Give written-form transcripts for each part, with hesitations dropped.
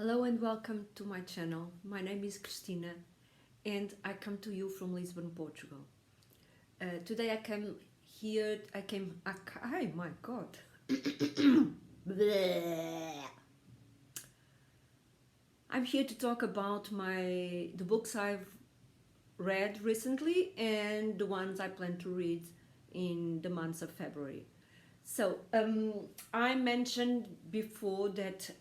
Hello and welcome to my channel. My name is Christina and I come to you from Lisbon, Portugal. Today oh my god. Bleh. I'm here to talk about the books I've read recently and the ones I plan to read in the months of February. So I mentioned before that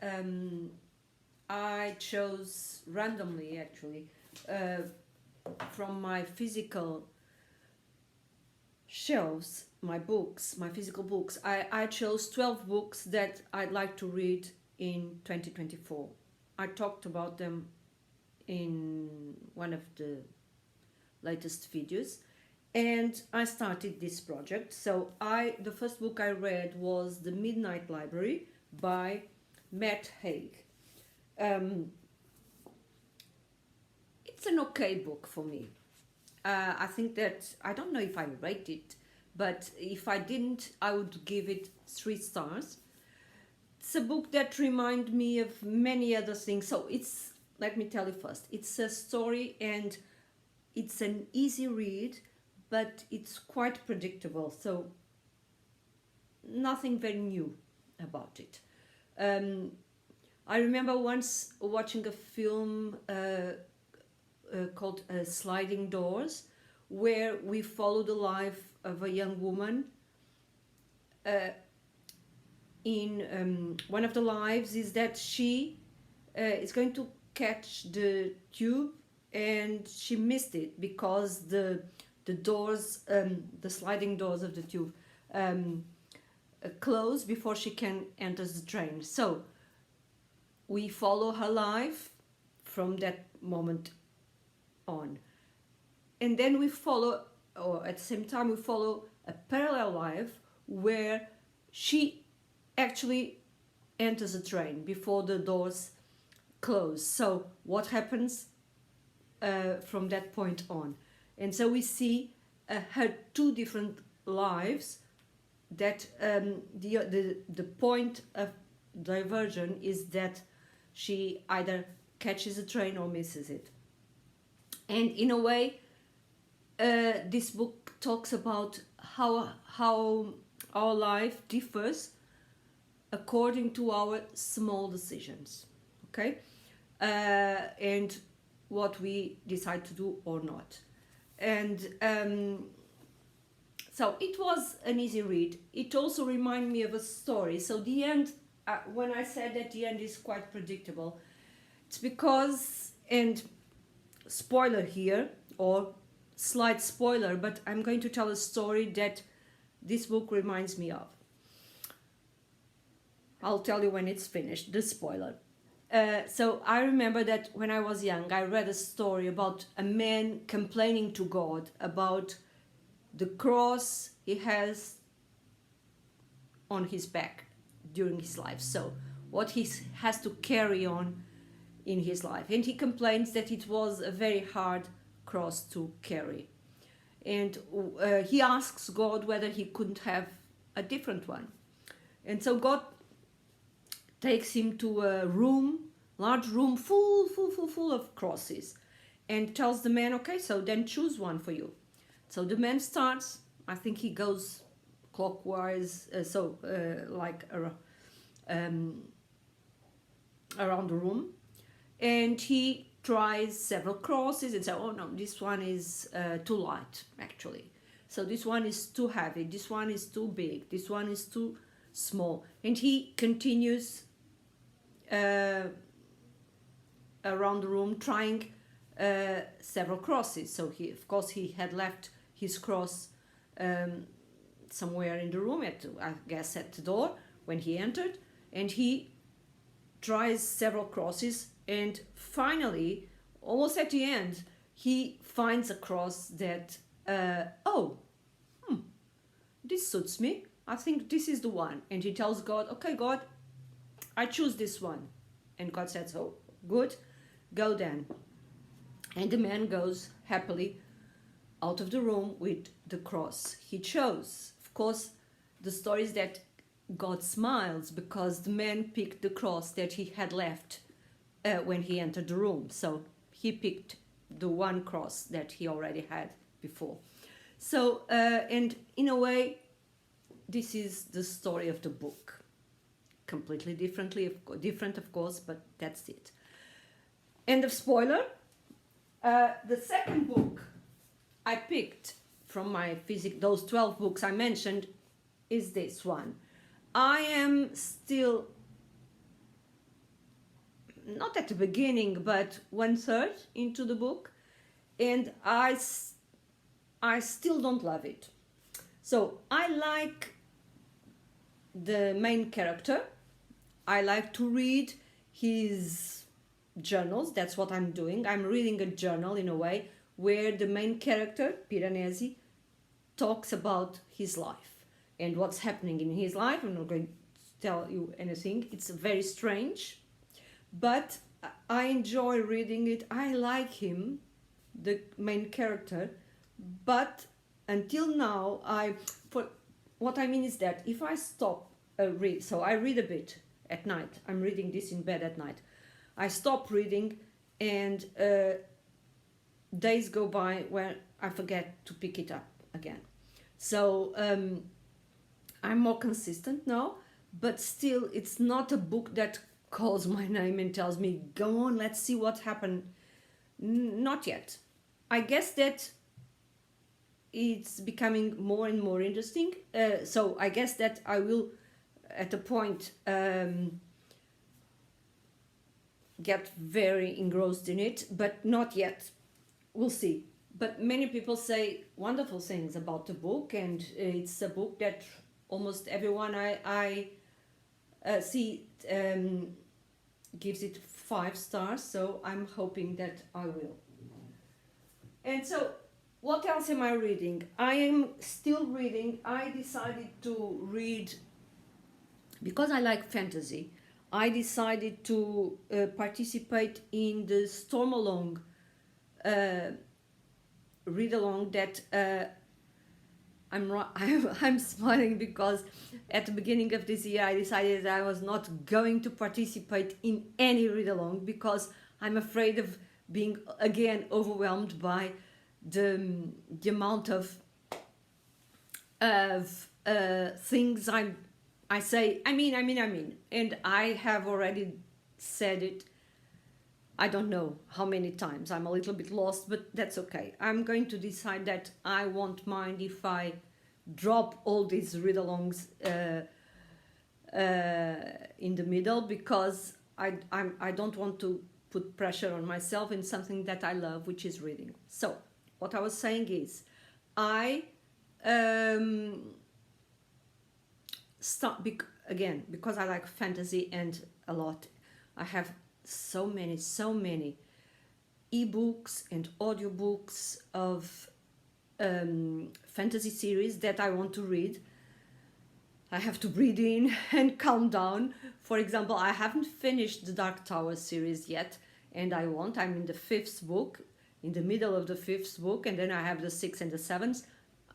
I chose randomly, actually, from my physical shelves, my physical books. I chose 12 books that I'd like to read in 2024. I talked about them in one of the latest videos, and I started this project. So the first book I read was The Midnight Library by Matt Haig. It's an okay book for me. I think that, I don't know if I rate it, but if I didn't, I would give it 3 stars. It's a book that reminds me of many other things. So let me tell you first, it's a story and it's an easy read, but it's quite predictable. So nothing very new about it. I remember once watching a film called Sliding Doors, where we follow the life of a young woman. In one of the lives is that she is going to catch the tube, and she missed it because the doors, the sliding doors of the tube, close before she can enter the train. So we follow her life from that moment on. And then we follow, or at the same time, we follow a parallel life where she actually enters a train before the doors close. So what happens from that point on? And so we see her 2 different lives that the point of diversion is that she either catches a train or misses it. And in a way, this book talks about how our life differs according to our small decisions, okay? And what we decide to do or not. And so it was an easy read. It also reminded me of a story. So the end, when I said that the end is quite predictable, it's because, and spoiler here, or slight spoiler, but I'm going to tell a story that this book reminds me of. I'll tell you when it's finished, the spoiler. So I remember that when I was young, I read a story about a man complaining to God about the cross he has on his back during his life. So what he has to carry on in his life. And he complains that it was a very hard cross to carry. And he asks God whether he couldn't have a different one. And so God takes him to a room, large room, full of crosses, and tells the man, okay, so then choose one for you. So the man starts, I think he goes clockwise, around the room, and he tries several crosses and says, oh no, this one is too light, actually. So this one is too heavy, this one is too big, this one is too small. And he continues around the room trying several crosses. So of course he had left his cross somewhere in the room, at the door when he entered, and he tries several crosses, and finally, almost at the end, he finds a cross that this suits me, I think this is the one. And he tells God, okay, God, I choose this one. And God says, oh, good, go then. And the man goes happily out of the room with the cross he chose. Of course, the story is that God smiles because the man picked the cross that he had left when he entered the room. So he picked the one cross that he already had before. So, and in a way, this is the story of the book. Completely different, of course, but that's it. End of spoiler. The second book I picked from my those 12 books I mentioned is this one. I am still not at the beginning, but 1/3 into the book, and I still don't love it. So I like the main character. I like to read his journals. That's what I'm doing. I'm reading a journal in a way where the main character, Piranesi, talks about his life and what's happening in his life. I'm not going to tell you anything. It's very strange, but I enjoy reading it. I like him, the main character, but until now, what I mean is that if I stop read, so I read a bit at night. I'm reading this in bed at night. I stop reading, and days go by where I forget to pick it up again. So I'm more consistent now, but still, it's not a book that calls my name and tells me, "Go on, let's see what happened." Not yet. I guess that it's becoming more and more interesting. So I guess that I will, at a point, get very engrossed in it, but not yet. We'll see. But many people say wonderful things about the book, and it's a book that almost everyone I see gives it 5 stars. So I'm hoping that I will. And so, what else am I reading? I am still reading. I decided to read, because I like fantasy, I decided to participate in the Storm Along read along that I'm smiling because at the beginning of this year I decided I was not going to participate in any read along because I'm afraid of being again overwhelmed by the amount of things I say, I mean, and I have already said it. I don't know how many times. I'm a little bit lost, but that's okay. I'm going to decide that I won't mind if I drop all these read-alongs in the middle, because I don't want to put pressure on myself in something that I love, which is reading. So what I was saying is, I again, because I like fantasy and a lot, I have so many ebooks and audiobooks of fantasy series that I want to read. I have to breathe in and calm down. For example, I haven't finished the Dark Tower series yet, and I won't. I'm in the 5th book, in the middle of the 5th book, and then I have the 6th and the 7th.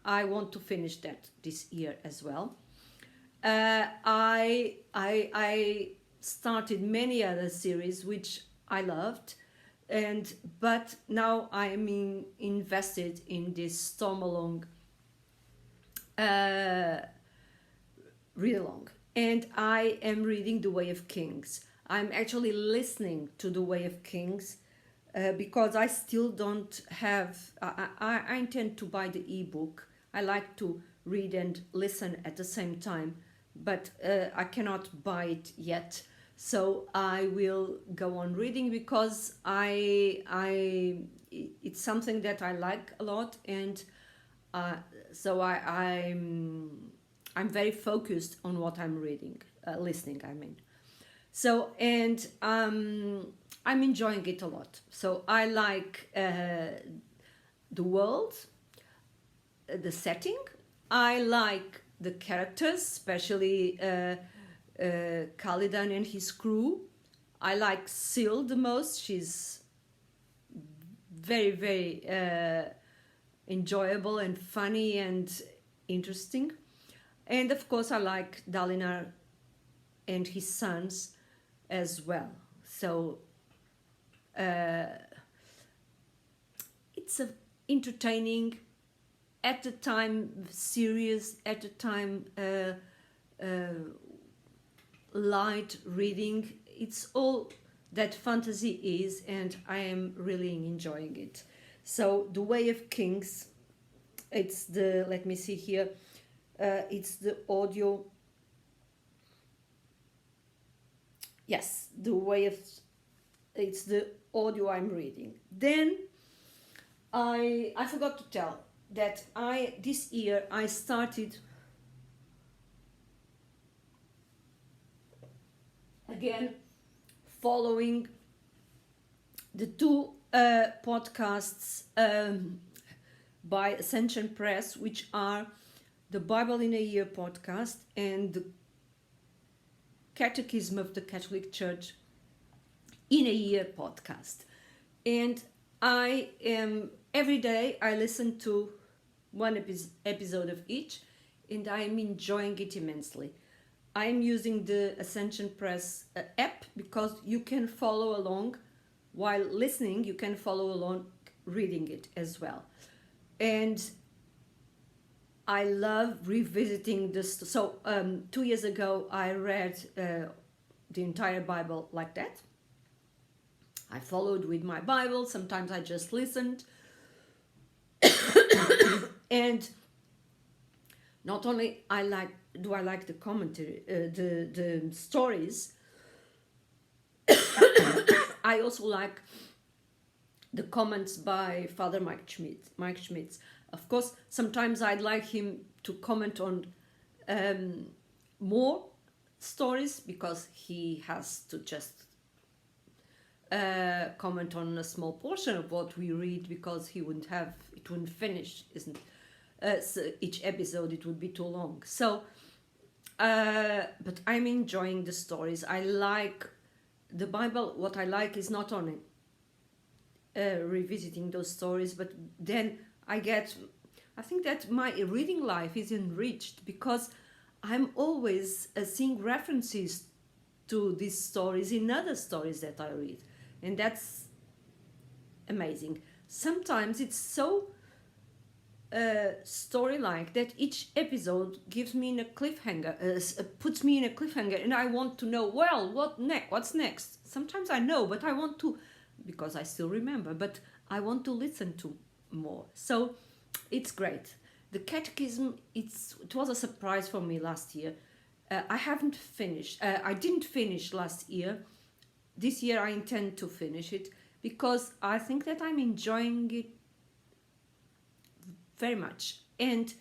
I want to finish that this year as well. I started many other series which I loved, but now I am invested in this Storm Along read along, and I am reading The Way of Kings. I'm actually listening to The Way of Kings because I still don't have. I intend to buy the ebook. I like to read and listen at the same time, but I cannot buy it yet. So I will go on reading because it's something that I like a lot, and so I'm very focused on what I'm reading, listening. I mean, so and I'm enjoying it a lot. So I like the world, the setting. I like the characters, especially Khalidan and his crew. I like Syl the most. She's very enjoyable and funny and interesting. And of course I like Dalinar and his sons as well. So it's a entertaining, at the time serious, at the time light reading. It's all that fantasy is, and I am really enjoying it. So The Way of Kings, it's the, let me see here, it's the audio. Yes, it's the audio I'm reading. Then I forgot to tell that this year I started again following the two podcasts by Ascension Press, which are the Bible in a Year podcast and the Catechism of the Catholic Church in a Year podcast. And I am, every day I listen to one episode of each, and I am enjoying it immensely. I am using the Ascension Press app because you can follow along while listening. You can follow along reading it as well. And I love revisiting this. So 2 years ago I read the entire Bible like that. I followed with my Bible. Sometimes I just listened. And not only I like the commentary, the stories, I also like the comments by Father Mike Schmitz. Of course, sometimes I'd like him to comment on more stories because he has to just comment on a small portion of what we read, because it wouldn't finish, isn't so each episode, it would be too long. So but I'm enjoying the stories. I like the Bible. What I like is not only revisiting those stories, but then I think that my reading life is enriched because I'm always seeing references to these stories in other stories that I read, and that's amazing. Sometimes it's so story-like that each episode gives me in a cliffhanger, puts me in a cliffhanger, and I want to know, well, what's next. Sometimes I know, but I want to, because I still remember, but I want to listen to more. So it's great. The Catechism, it was a surprise for me last year. I didn't finish last year. This year I intend to finish it because I think that I'm enjoying it very much, and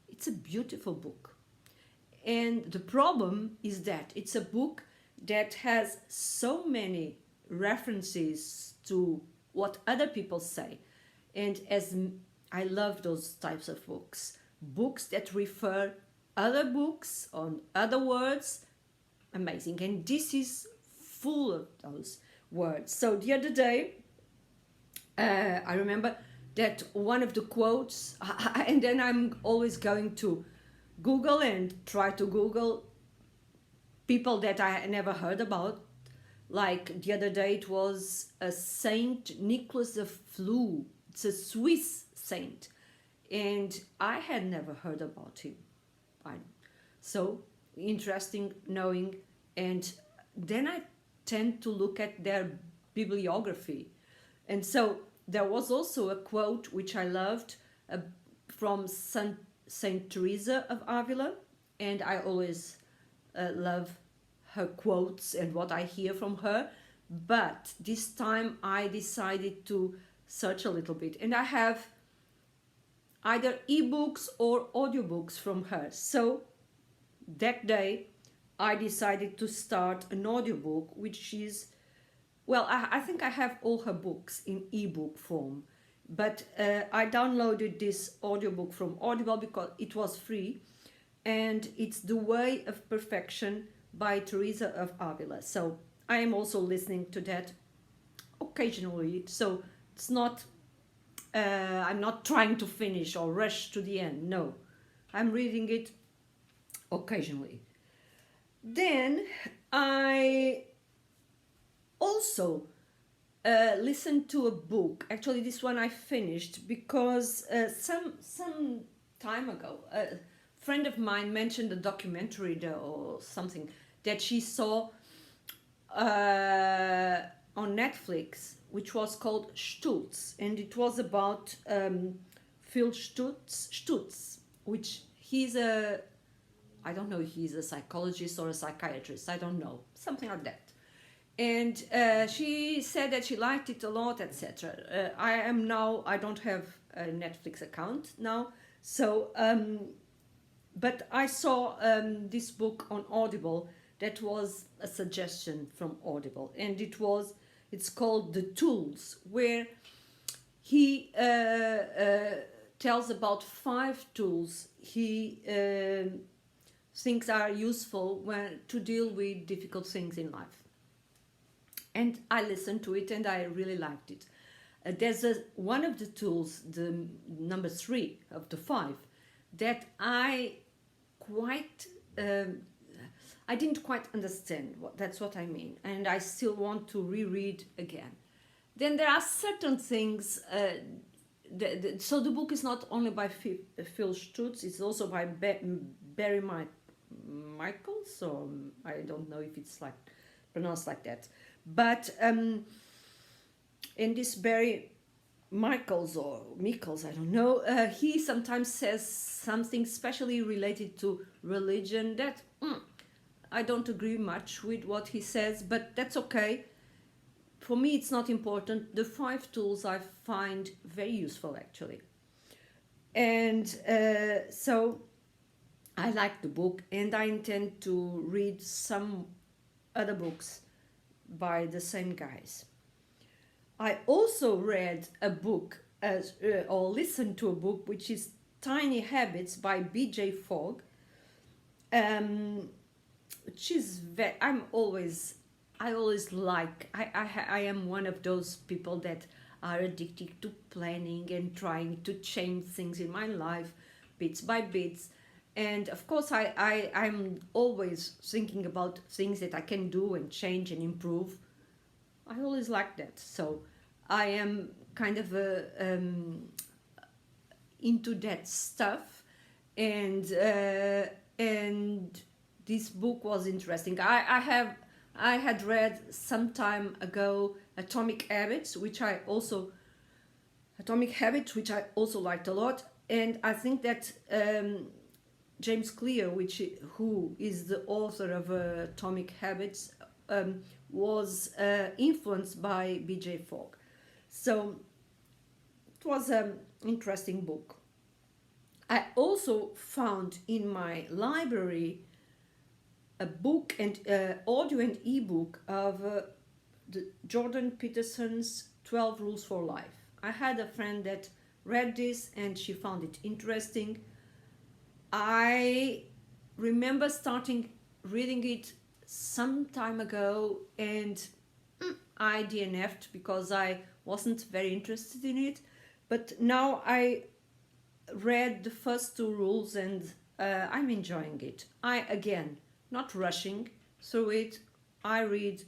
it's a beautiful book. And the problem is that it's a book that has so many references to what other people say, and as I love those types of books that refer other books on other words, amazing. And this is full of those words. So the other day I remember that one of the quotes, and then I'm always going to Google and try to Google people that I never heard about. Like the other day, it was a Saint Nicholas of Flue. It's a Swiss saint, and I had never heard about him. So interesting knowing, and then I tend to look at their bibliography, and so there was also a quote which I loved from Saint Teresa of Avila, and I always love her quotes and what I hear from her. But this time I decided to search a little bit, and I have either ebooks or audiobooks from her. So that day I decided to start an audiobook, which is, well, I think I have all her books in ebook form, but I downloaded this audiobook from Audible because it was free, and it's The Way of Perfection by Teresa of Avila. So I am also listening to that occasionally. So it's not, I'm not trying to finish or rush to the end. No, I'm reading it occasionally. Then I also listened to a book. Actually, this one I finished because some time ago, a friend of mine mentioned a documentary or something that she saw on Netflix, which was called Stutz, and it was about Phil Stutz, which he's a, I don't know if he's a psychologist or a psychiatrist, I don't know, something like that. And she said that she liked it a lot, etc. I don't have a Netflix account now, so but I saw this book on Audible that was a suggestion from Audible, and it's called The Tools, where he tells about 5 tools he thinks are useful to deal with difficult things in life. And I listened to it and I really liked it. There's one of the tools, the number 3 of the 5, that I didn't quite understand. That's what I mean, and I still want to reread again. Then there are certain things. So the book is not only by Phil Stutz; it's also by Barry Michaels, or I don't know if it's like pronounced like that. But in this Barry Michaels or Michaels, I don't know, he sometimes says something specially related to religion that I don't agree much with what he says, but that's okay. For me, it's not important. The 5 tools I find very useful, actually. And so I like the book, and I intend to read some other books by the same guys. I also read a book or listened to a book which is Tiny Habits by B.J. Fogg, which is I always like. I am one of those people that are addicted to planning and trying to change things in my life, bits by bits. And of course, I'm always thinking about things that I can do and change and improve. I always like that. So I am kind of into that stuff, and this book was interesting. I had read some time ago Atomic Habits, which I also liked a lot, and I think that James Clear, who is the author of Atomic Habits, was influenced by B.J. Fogg. So it was an interesting book. I also found in my library a book and audio and ebook of Jordan Peterson's 12 Rules for Life. I had a friend that read this and she found it interesting. I remember starting reading it some time ago and I DNF'd because I wasn't very interested in it. But now I read the first 2 rules and I'm enjoying it. Again, not rushing through it. I read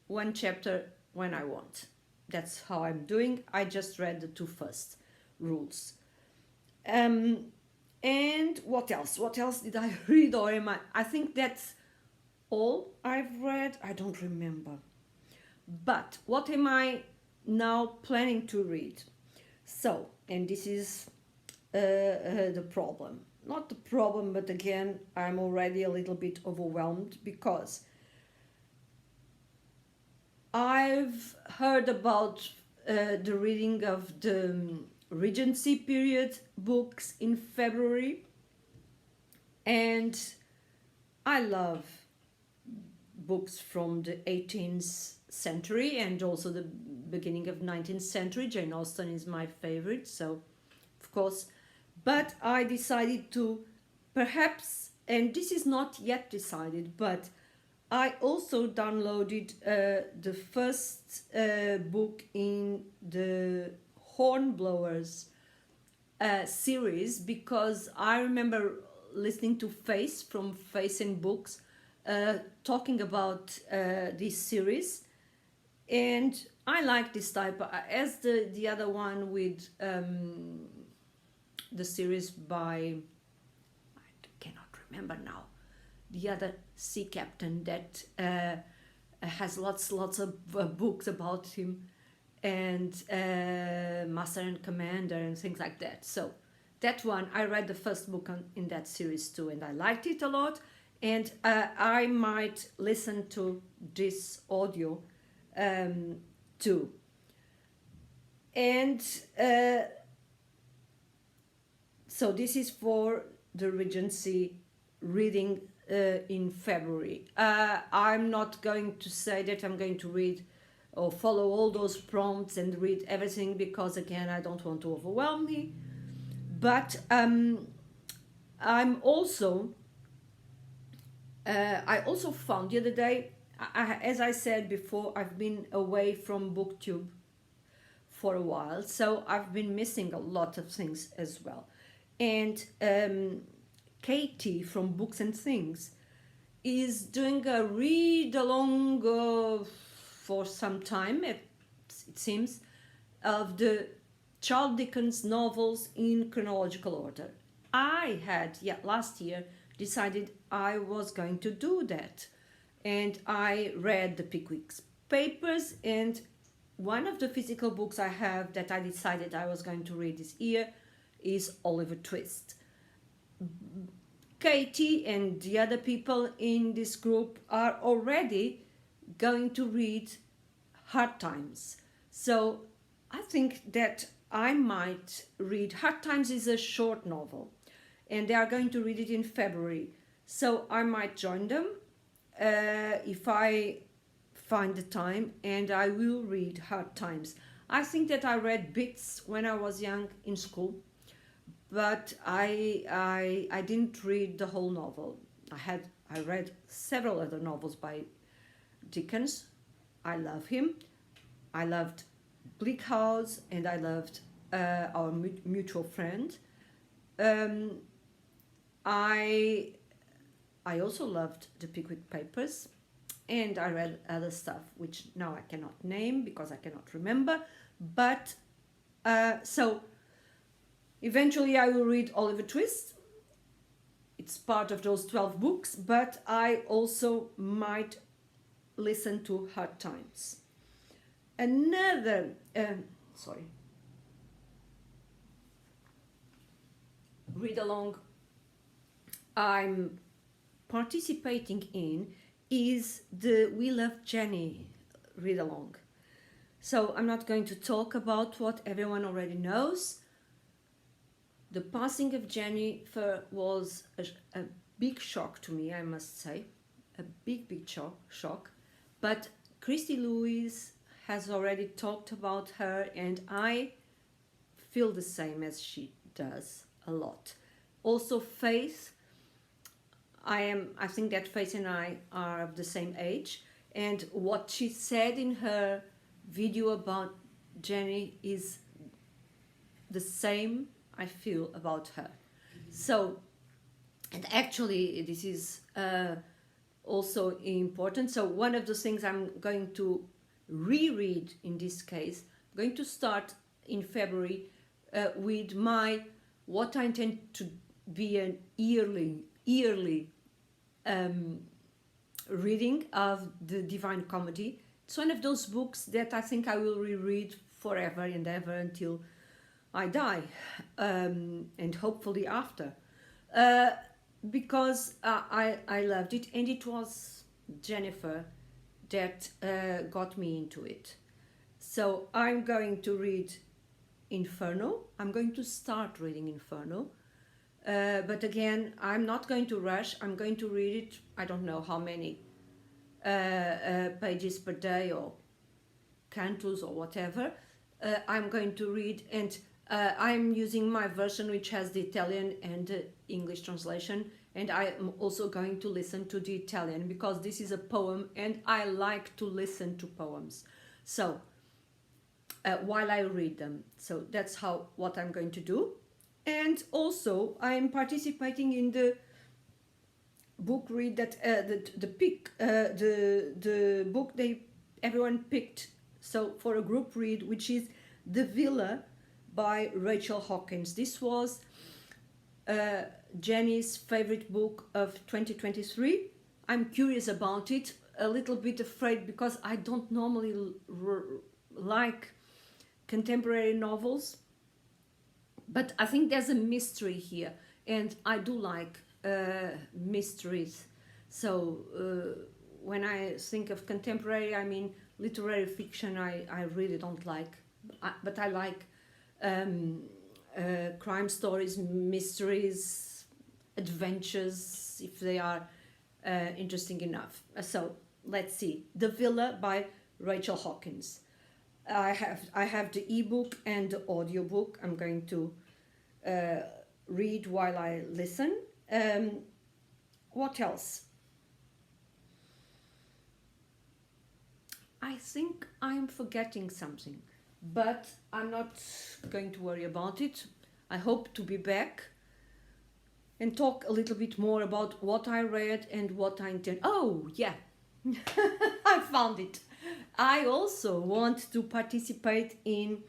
one chapter when I want. That's how I'm doing. I just read the 2 first rules. And what else? What else did I read, or am I think that's all I've read. I don't remember. But what am I now planning to read? So, and this is the problem. Not the problem, but again, I'm already a little bit overwhelmed because I've heard about the reading of the Regency period books in February, and I love books from the 18th century and also the beginning of 19th century. Jane Austen is my favorite, so of course. But I decided to perhaps, and this is not yet decided, but I also downloaded the first book in the Hornblowers series, because I remember listening to Face from Face and Books talking about this series, and I like this type, as the other one with the series by, I cannot remember now, the other sea captain that has lots of books about him, and Master and Commander and things like that. So that one, I read the first book in that series too, and I liked it a lot. And I might listen to this audio too. And so this is for the Regency reading in February. I'm not going to say that I'm going to read or follow all those prompts and read everything, because again, I don't want to overwhelm me. But I'm also I also found the other day, as I said before, I've been away from BookTube for a while, so I've been missing a lot of things as well. And Katie from Books and Things is doing a read along for some time, it seems, of the Charles Dickens novels in chronological order. I had, last year, decided I was going to do that, and I read the Pickwick's Papers, and one of the physical books I have that I decided I was going to read this year is Oliver Twist. Katie and the other people in this group are already going to read Hard Times, so I think that I might read. Hard Times is a short novel, and they are going to read it in February. So I might join them if I find the time, and I will read Hard Times. I think that I read bits when I was young in school, but I didn't read the whole novel. I read several other novels by Dickens. I love him. I loved Bleak House, and I loved Our Mutual Friend. I also loved the Pickwick Papers, and I read other stuff which now I cannot name because I cannot remember. But so eventually I will read Oliver Twist. It's part of those 12 books, but I also might listen to Hard Times. Another read along I'm participating in is the We Love Jenny read along. So I'm not going to talk about what everyone already knows. The passing of Jennifer was a big shock to me, I must say, a big shock. But Christy Lewis has already talked about her, and I feel the same as she does a lot. Also, Faith. I think that Faith and I are of the same age, and what she said in her video about Jenny is the same I feel about her. So, and actually this is also important. So one of the things I'm going to reread in this case, I'm going to start in February with my what I intend to be an yearly reading of the Divine Comedy. It's one of those books that I think I will reread forever and ever until I die, and hopefully after, because I loved it, and it was Jennifer that got me into it. So I'm going to read Inferno. I'm going to start reading Inferno. But again, I'm not going to rush. I'm going to read it, I don't know how many pages per day or cantos or whatever. I'm going to read, and I'm using my version which has the Italian and the English translation, and I'm also going to listen to the Italian because this is a poem and I like to listen to poems. So while I read them, so that's what I'm going to do. And also I'm participating in the book read that the book everyone picked So for a group read, which is The Villa by Rachel Hawkins. This was Jenny's favorite book of 2023. I'm curious about it, a little bit afraid because I don't normally like contemporary novels, but I think there's a mystery here, and I do like mysteries. So when I think of contemporary, I mean literary fiction. I really don't like, but I like crime stories, mysteries, adventures, if they are interesting enough. So let's see. The Villa by Rachel Hawkins. I have the ebook and the audiobook. I'm going to read while I listen. What else? I think I'm forgetting something, but I'm not going to worry about it. I hope to be back and talk a little bit more about what I read and what I intend. Oh, yeah, I found it. I also want to participate in,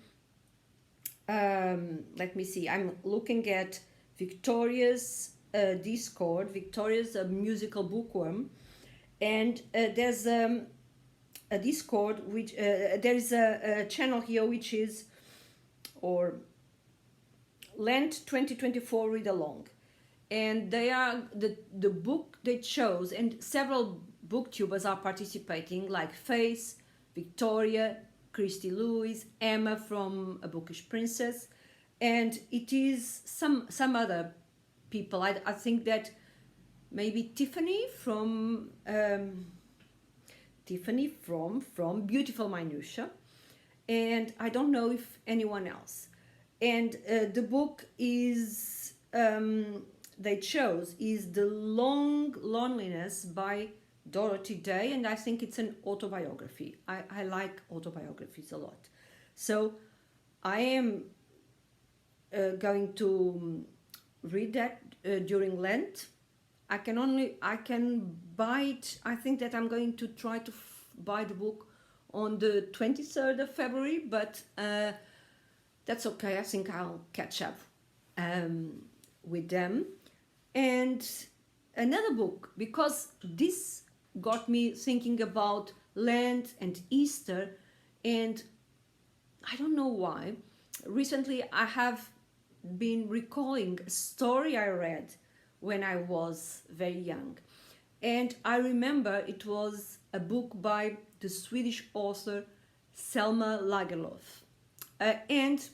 let me see, I'm looking at Victoria's Discord. Victoria's a musical bookworm, and there's a Discord, which there is a channel here which is, or Lent 2024 read along, and they are the book they chose, and several booktubers are participating, like Faith, Victoria, Christy Lewis, Emma from A Bookish Princess, and it is some other people. I think that maybe Tiffany from Beautiful Minutia, and I don't know if anyone else. And the book is they chose is The Long Loneliness by Dorothy Day, and I think it's an autobiography. I like autobiographies a lot, so I am going to read that during Lent. I can buy it. I think that I'm going to try to buy the book on the 23rd of February, but that's okay. I think I'll catch up with them. And another book, because this got me thinking about Lent and Easter, and I don't know why. Recently, I have been recalling a story I read when I was very young. And I remember it was a book by the Swedish author Selma Lagerlöf. And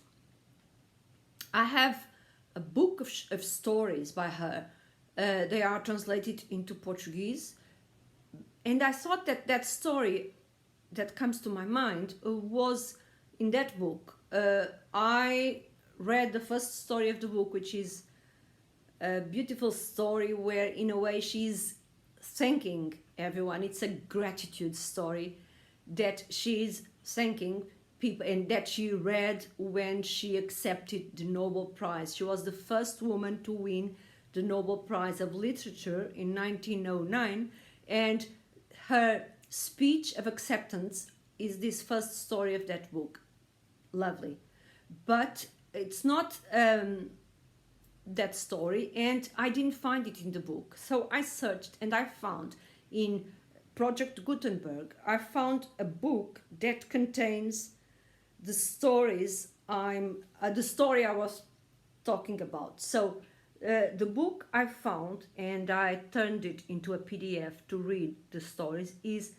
I have a book of stories by her. They are translated into Portuguese. And I thought that that story that comes to my mind was in that book. I read the first story of the book, which is a beautiful story where in a way she's thanking everyone. It's a gratitude story that she's thanking people, and that she read when she accepted the Nobel Prize. She was the first woman to win the Nobel Prize of Literature in 1909, and her speech of acceptance is this first story of that book. Lovely. But it's not that story, and I didn't find it in the book. So I searched, and I found in Project Gutenberg, I found a book that contains the stories the story I was talking about. So the book I found, and I turned it into a PDF to read the stories, is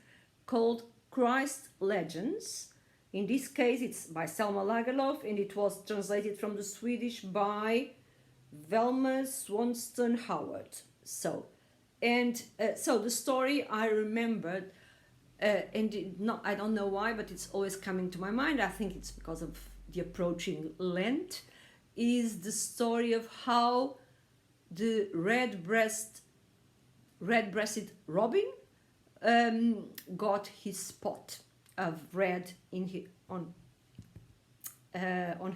called Christ Legends. In this case, it's by Selma Lagerlöf, and it was translated from the Swedish by Velma Swanston Howard. So the story I remembered, I don't know why, but it's always coming to my mind. I think it's because of the approaching Lent, is the story of how the red-breasted robin got his spot of red on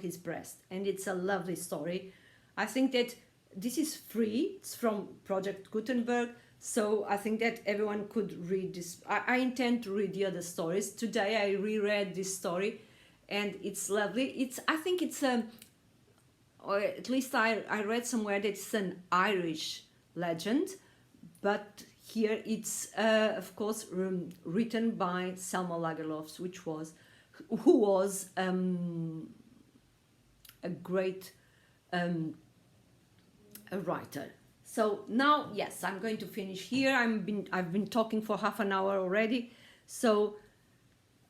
his breast, and it's a lovely story. I think that this is free. It's from Project Gutenberg. So I think that everyone could read this. I intend to read the other stories. Today I reread this story, and it's lovely. I think it's or at least I read somewhere that it's an Irish legend, but here it's of course written by Selma Lagerlöf, who was a great a writer. So now, yes, I'm going to finish here. I've been talking for half an hour already. So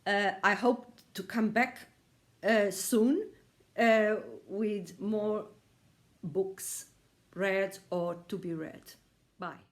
I hope to come back soon with more books read or to be read. Bye.